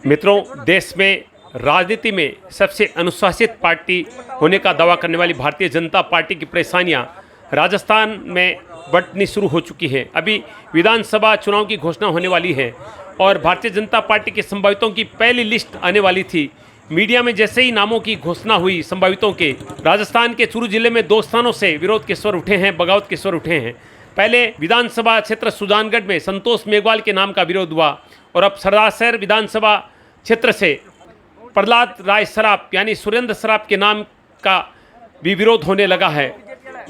मित्रों, देश में राजनीति में सबसे अनुशासित पार्टी होने का दावा करने वाली भारतीय जनता पार्टी की परेशानियां राजस्थान में बढ़नी शुरू हो चुकी है। अभी विधानसभा चुनाव की घोषणा होने वाली है और भारतीय जनता पार्टी के संभावितों की पहली लिस्ट आने वाली थी। मीडिया में जैसे ही नामों की घोषणा हुई संभावितों के, राजस्थान के चूरू जिले में 2 स्थानों से विरोध के स्वर उठे हैं, बगावत के स्वर उठे हैं। पहले विधानसभा क्षेत्र सुजानगढ़ में संतोष मेघवाल के नाम का विरोध हुआ और अब सरदारशहर विधानसभा क्षेत्र से प्रहलाद राय सराफ यानी सुरेंद्र सराफ के नाम का भी विरोध होने लगा है।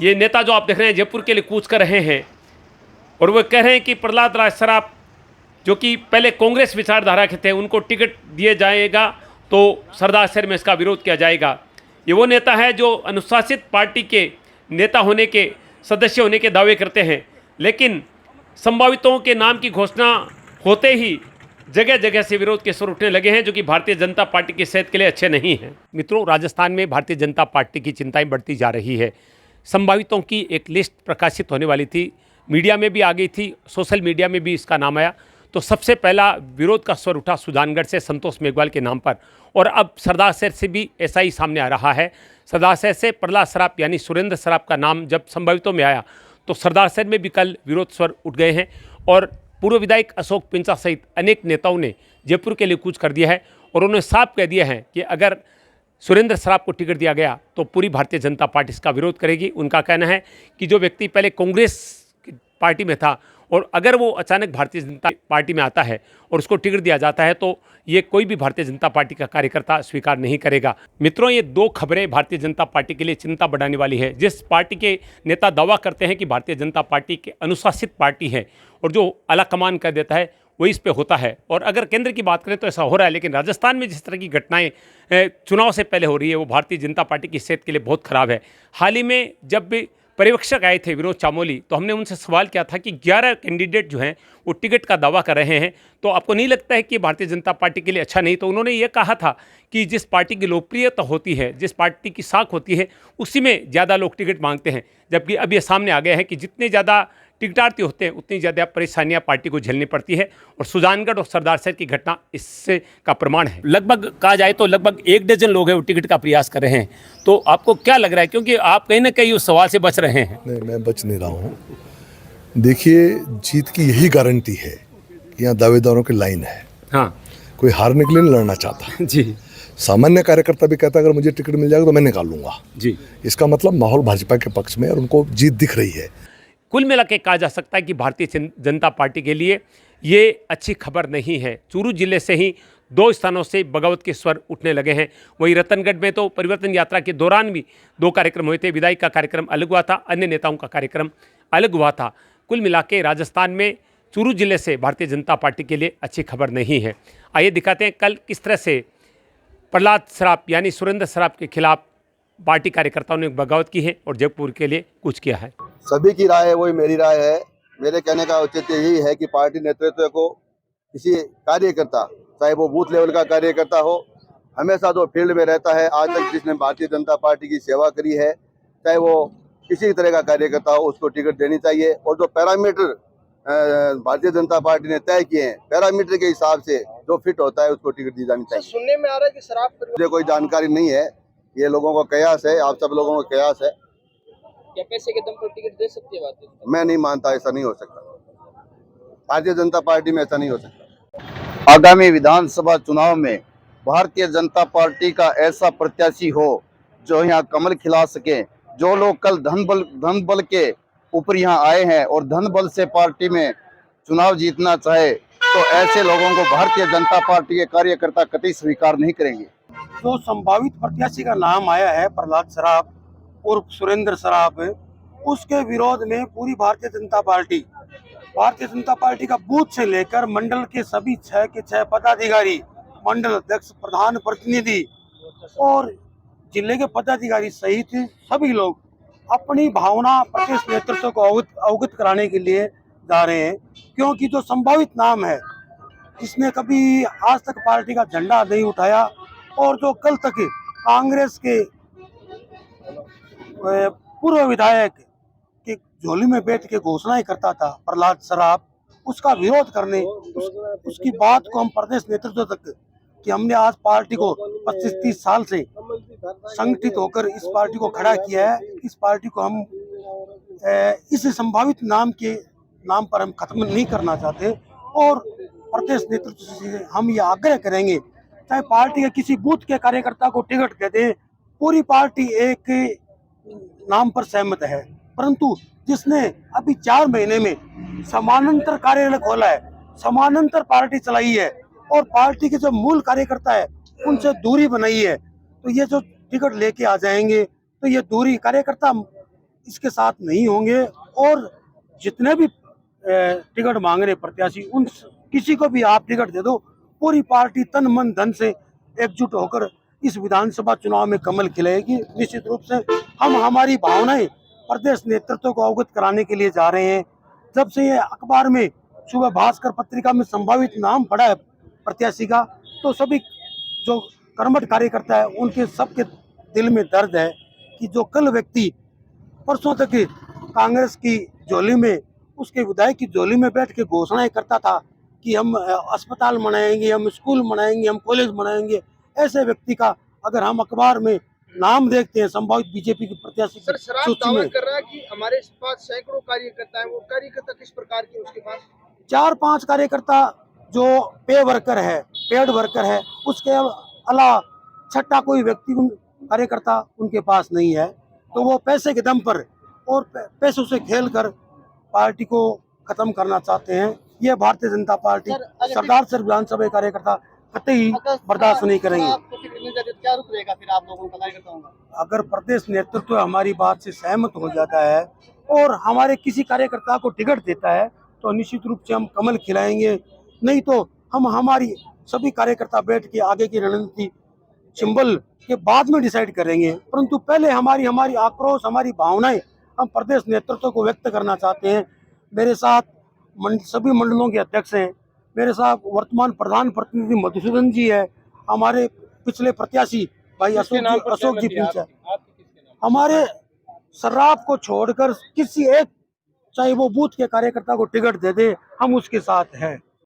ये नेता जो आप देख रहे हैं जयपुर के लिए कूच कर रहे हैं और वो कह रहे हैं कि प्रहलाद राय सराफ जो कि पहले कांग्रेस विचारधारा के थे, उनको टिकट दिया जाएगा तो सरदारशहर में इसका विरोध किया जाएगा। ये वो नेता है जो अनुशासित पार्टी के नेता होने के, सदस्य होने के दावे करते हैं, लेकिन संभावितों के नाम की घोषणा होते ही जगह जगह से विरोध के स्वर उठने लगे हैं, जो कि भारतीय जनता पार्टी की सेहत के लिए अच्छे नहीं हैं। मित्रों, राजस्थान में भारतीय जनता पार्टी की चिंताएं बढ़ती जा रही है। संभावितों की एक लिस्ट प्रकाशित होने वाली थी, मीडिया में भी आ गई थी, सोशल मीडिया में भी इसका नाम आया। तो सबसे पहला विरोध का स्वर उठा सुजानगढ़ से संतोष मेघवाल के नाम पर, और अब सरदारशहर से भी ऐसा ही सामने आ रहा है। सरदारशहर से प्रहलाद सराफ यानी सुरेंद्र सराफ का नाम जब संभावितों में आया तो सरदारशहर में भी कल विरोध स्वर उठ गए हैं और पूर्व विधायक अशोक पिंचा सहित अनेक नेताओं ने जयपुर के लिए कूच कर दिया है और उन्होंने साफ कह दिया है कि अगर सुरेंद्र सराफ को टिकट दिया गया तो पूरी भारतीय जनता पार्टी इसका विरोध करेगी। उनका कहना है कि जो व्यक्ति पहले कांग्रेस पार्टी में था और अगर वो अचानक भारतीय जनता पार्टी में आता है और उसको टिकट दिया जाता है तो ये कोई भी भारतीय जनता पार्टी का कार्यकर्ता स्वीकार नहीं करेगा। मित्रों, ये 2 खबरें भारतीय जनता पार्टी के लिए चिंता बढ़ाने वाली है। जिस पार्टी के नेता दावा करते हैं कि भारतीय जनता पार्टी के अनुशासित पार्टी है और जो आला कमान कर देता है वही इस पे होता है, और अगर केंद्र की बात करें तो ऐसा हो रहा है, लेकिन राजस्थान में जिस तरह की घटनाएं चुनाव से पहले हो रही है वो भारतीय जनता पार्टी की सेहत के लिए बहुत खराब है। हाल ही में जब भी पर्यवेक्षक आए थे विनोद चामोली, तो हमने उनसे सवाल किया था कि 11 कैंडिडेट जो हैं वो टिकट का दावा कर रहे हैं, तो आपको नहीं लगता है कि भारतीय जनता पार्टी के लिए अच्छा नहीं? तो उन्होंने ये कहा था कि जिस पार्टी की लोकप्रियता होती है, जिस पार्टी की साख होती है, उसी में ज़्यादा लोग टिकट मांगते हैं। जबकि अब ये सामने आ गया है कि जितने ज़्यादा टिकटार्थी होते हैं उतनी ज़्यादा परेशानियां पार्टी को झेलनी पड़ती है, और सुजानगढ़ और सरदारशहर की घटना इससे का प्रमाण है। लगभग कहा जाए तो लगभग 1 डजन लोग हैं वो टिकट का प्रयास कर रहे हैं। तो आपको क्या लग रहा है, क्योंकि आप कहीं ना कहीं उस सवाल से बच रहे हैं? नहीं, मैं बच नहीं रहा हूँ। देखिए, जीत की यही गारंटी है कि यहाँ दावेदारों की लाइन है। हाँ, कोई हारने के लिए नहीं लड़ना चाहता जी सामान्य कार्यकर्ता भी कहता है अगर मुझे टिकट मिल जाएगा तो मैं निकाल लूंगा जी। इसका मतलब माहौल भाजपा के पक्ष में और उनको जीत दिख रही है। कुल मिला के कहा जा सकता है कि भारतीय जनता पार्टी के लिए ये अच्छी खबर नहीं है। चूरू जिले से ही 2 स्थानों से बगावत के स्वर उठने लगे हैं। वहीं रतनगढ़ में तो परिवर्तन यात्रा के दौरान भी 2 कार्यक्रम हुए थे। विधायक का कार्यक्रम अलग हुआ था, अन्य नेताओं का कार्यक्रम अलग हुआ था। कुल मिला के राजस्थान में चूरू जिले से भारतीय जनता पार्टी के लिए अच्छी खबर नहीं है। आइए दिखाते हैं कल किस तरह से प्रहलाद सराफ यानी सुरेंद्र सराफ के खिलाफ पार्टी कार्यकर्ताओं ने बगावत की है और जयपुर के लिए कुछ किया है। सभी की राय है, वही मेरी राय है। मेरे कहने का औचित्य यही है कि पार्टी नेतृत्व को किसी कार्यकर्ता, चाहे वो बूथ लेवल का कार्यकर्ता हो, हमेशा जो फील्ड में रहता है, आज तक जिसने भारतीय जनता पार्टी की सेवा करी है, चाहे वो किसी तरह का कार्यकर्ता हो, उसको टिकट देनी चाहिए। और जो पैरामीटर भारतीय जनता पार्टी ने तय किए हैं, पैरामीटर के हिसाब से जो फिट होता है उसको टिकट दी जानी चाहिए। सुनने में आ रहा है कि शराब मुझे कोई जानकारी नहीं है, ये लोगों का कयास है, आप सब लोगों का कयास है। क्या पैसे के दम पर टिकट दे सकती है भारतीय? मैं नहीं मानता, ऐसा नहीं हो सकता। भारतीय जनता पार्टी में ऐसा नहीं हो सकता। आगामी विधानसभा चुनाव में भारतीय जनता पार्टी का ऐसा प्रत्याशी हो जो यहाँ कमल खिला सके। जो लोग कल धन बल के ऊपर यहाँ आए हैं और धन बल से पार्टी में चुनाव जीतना चाहे, तो ऐसे लोगों को भारतीय जनता पार्टी के कार्यकर्ता कतई स्वीकार नहीं करेंगे। जो संभावित प्रत्याशी का नाम आया है प्रहलाद सराफ और सुरेंद्र सराफ, उसके विरोध में पूरी भारतीय जनता पार्टी का बूथ से लेकर मंडल के सभी 6 के 6 पदाधिकारी, मंडल अध्यक्ष, प्रधान प्रतिनिधि और जिले के पदाधिकारी सहित सभी लोग अपनी भावना प्रदेश नेतृत्व को अवगत कराने के लिए जा रहे हैं। क्योंकि जो संभावित नाम है जिसने कभी आज तक पार्टी का झंडा नहीं उठाया और जो कल तक कांग्रेस के पूर्व विधायक की झोली में बैठ के घोषणाएं करता था, प्रहलाद सराफ, उसका विरोध करने उसकी बात को हम प्रदेश नेतृत्व तक कि हमने आज पार्टी को 25-30 साल से संगठित होकर इस पार्टी को खड़ा किया है। इस पार्टी को हम इस संभावित नाम पर हम खत्म नहीं करना चाहते और प्रदेश नेतृत्व से हम ये आग्रह करेंगे, चाहे पार्टी के किसी बूथ के कार्यकर्ता को टिकट दे दें, पूरी पार्टी एक नाम पर सहमत है। परंतु जिसने अभी 4 महीने में समानांतर कार्यालय खोला है, समानांतर पार्टी चलाई है और पार्टी के जो मूल कार्यकर्ता है उनसे दूरी बनाई है, तो ये जो टिकट लेके आ जाएंगे तो ये दूरी कार्यकर्ता इसके साथ नहीं होंगे और जितने भी टिकट मांग रहे प्रत्याशी उन किसी को भी आप टिकट दे दो, पूरी पार्टी तन मन धन से एकजुट होकर इस विधानसभा चुनाव में कमल खिलाएगी। निश्चित रूप से हम हमारी भावनाएं प्रदेश नेतृत्व को अवगत कराने के लिए जा रहे हैं। जब से ये अखबार में सुबह भास्कर पत्रिका में संभावित नाम पड़ा है प्रत्याशी का, तो सभी जो कर्मठ कार्यकर्ता है उनके सबके दिल में दर्द है कि जो कल व्यक्ति परसों तक कांग्रेस की झोली में, उसके विधायक की झोली में बैठ के घोषणाएं करता था कि हम अस्पताल बनाएंगे, हम स्कूल बनाएंगे, हम कॉलेज बनाएंगे, ऐसे व्यक्ति का अगर हम अखबार में नाम देखते हैं संभावित बीजेपी के प्रत्याशी सर, शराब सूची दावा में, कर रहा है कि हमारे पास सैकड़ों कार्यकर्ता हैं। वो कार्यकर्ता किस प्रकार के उसके पास? 4-5 कार्यकर्ता जो पेड वर्कर है, उसके अलावा छठा कोई व्यक्ति कार्यकर्ता उनके पास नहीं है। तो वो पैसे के दम पर और पैसों से खेलकर पार्टी को खत्म करना चाहते हैं। ये भारतीय जनता पार्टी सरदार सर विधानसभा कार्यकर्ता कतई बर्दाश्त नहीं करेंगे। क्या रुख रहेगा फिर आप लोगों का कार्यकर्ताओं का? अगर प्रदेश नेतृत्व हमारी बात से सहमत हो जाता है और हमारे किसी कार्यकर्ता को टिकट देता है तो निश्चित रूप से हम कमल खिलाएंगे, नहीं तो हम हमारी सभी कार्यकर्ता बैठ के आगे की रणनीति सिंबल के बाद में डिसाइड करेंगे। परंतु पहले हमारी आक्रोश, हमारी भावनाएं हम प्रदेश नेतृत्व को व्यक्त करना चाहते हैं। मेरे साथ सभी मंडलों के अध्यक्ष हैं, मेरे साथ वर्तमान प्रधान प्रतिनिधि मधुसूदन जी है, हमारे पिछले प्रत्याशी भाई अशोक जी प्रिंस है। हमारे शराब को छोड़कर किसी एक, चाहे वो बूथ के कार्यकर्ता को टिकट दे दे, हम उसके साथ हैं।